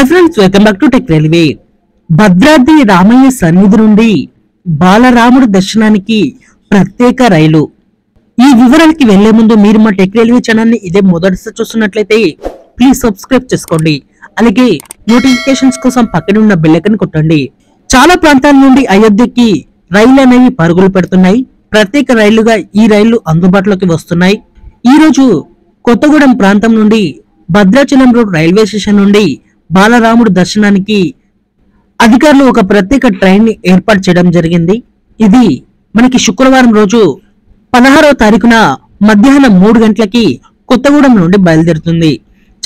Hi friends, welcome back to tech railway. Bhadradri Ramayya సన్నిధి నుండి బాలరాముడు దర్శనానికి ప్రత్యేక రైలు. ఈ వివరాలకి వెళ్లే ముందు మీరు మా టెక్ రైల్వే ఛానల్ ని ఇదే మొదటిసారి చూస్తున్నట్లయితే ప్లీజ్ సబ్స్క్రైబ్ చేసుకోండి. అలాగే నోటిఫికేషన్స్ కోసం పక్కన ఉన్న బెల్ ఐకాన్ కొట్టండి. చాలా ప్రాంతాల నుండి అయోధ్యకి రైళ్లు అనేవి పరుగులు పెడుతున్నాయి. ప్రత్యేక రైళ్లుగా ఈ రైళ్లు అందుబాటులోకి వస్తున్నాయి. ఈ రోజు కొత్తగూడెం ప్రాంతం నుండి భద్రాచలం రోడ్ రైల్వే స్టేషన్ నుండి బాలరాముడు దర్శనానికి అధికారులు ఒక ప్రత్యేక ట్రైన్ ని ఏర్పాటు చేయడం జరిగింది. ఇది మనకి శుక్రవారం రోజు 16వ తారీఖున మధ్యాహ్నం 3 గంటలకి కొత్తగూడెం నుండి బయలుదేరుతుంది.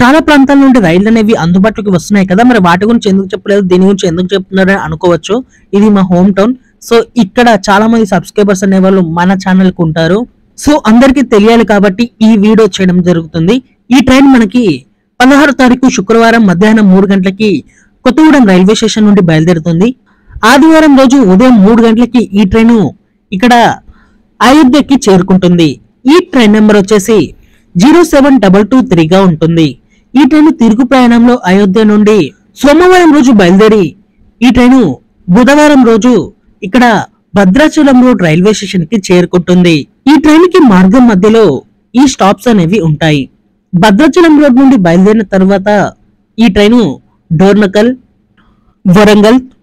చాలా ప్రాంతాల నుండి రైళ్లు అనేవి అందుబాటులోకి వస్తున్నాయి కదా, మరి వాటి గురించి ఎందుకు చెప్పలేదు, దీని గురించి ఎందుకు చెప్తున్నారని అనుకోవచ్చు. ఇది మా హోమ్ టౌన్. సో ఇక్కడ చాలా మంది సబ్స్క్రైబర్స్ అనే వాళ్ళు మన ఛానల్ కు ఉంటారు. సో అందరికీ తెలియాలి కాబట్టి ఈ వీడియో చేయడం జరుగుతుంది. ఈ ట్రైన్ మనకి 16వ తారీఖు శుక్రవారం మధ్యాహ్నం 3 గంటలకి కొత్తగూడెం రైల్వే స్టేషన్ నుండి బయలుదేరుతుంది. ఆదివారం రోజు ఉదయం 3 గంటలకి ఈ ట్రైన్ ఇక్కడ అయోధ్యకి చేరుకుంటుంది. ఈ ట్రైన్ నెంబర్ వచ్చేసి 07223 గా ఉంటుంది. ఈ ట్రైన్ తిరుగు ప్రయాణంలో అయోధ్య నుండి సోమవారం రోజు బయలుదేరి ఈ ట్రైన్ బుధవారం రోజు ఇక్కడ భద్రాచలం రోడ్ రైల్వే స్టేషన్ కి చేరుకుంటుంది. ఈ ట్రైన్ కి మార్గం మధ్యలో ఈ స్టాప్స్ అనేవి ఉంటాయి. భద్రాచలం రోడ్ నుండి బయలుదేరిన తర్వాత ఈ ట్రైన్ డోర్నకల్,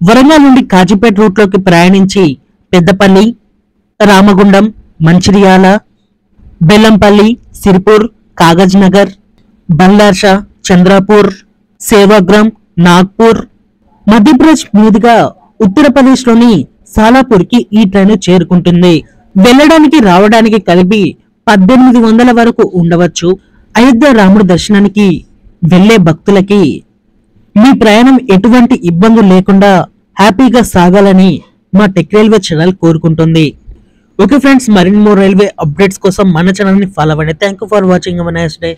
వరంగల్ నుండి కాజీపేట రూట్ లోకి ప్రయాణించి పెద్దపల్లి, రామగుండం, మంచిర్యాల, బెల్లంపల్లి, సిరిపూర్, కాగజ్ నగర్, బల్లార్ష, చంద్రపూర్, సేవాగ్రామ్, నాగ్పూర్, మధ్యప్రదేశ్ మీదుగా ఉత్తరప్రదేశ్ లోని సాలాపూర్ కి ఈ ట్రైన్ చేరుకుంటుంది. వెళ్ళడానికి రావడానికి కలిపి 1800 వరకు ఉండవచ్చు. అయోధ్య రాముడు దర్శనానికి వెళ్లే భక్తులకి మీ ప్రయాణం ఎటువంటి ఇబ్బందులు లేకుండా హ్యాపీగా సాగాలని మా టెక్ రైల్వే ఛానల్ కోరుకుంటుంది. ఓకే ఫ్రెండ్స్, మరిన్ని మోర్ రైల్వే అప్డేట్స్ కోసం మన ఛానల్ ని ఫాలో అవ్వండి. Thank you for watching. Nice day.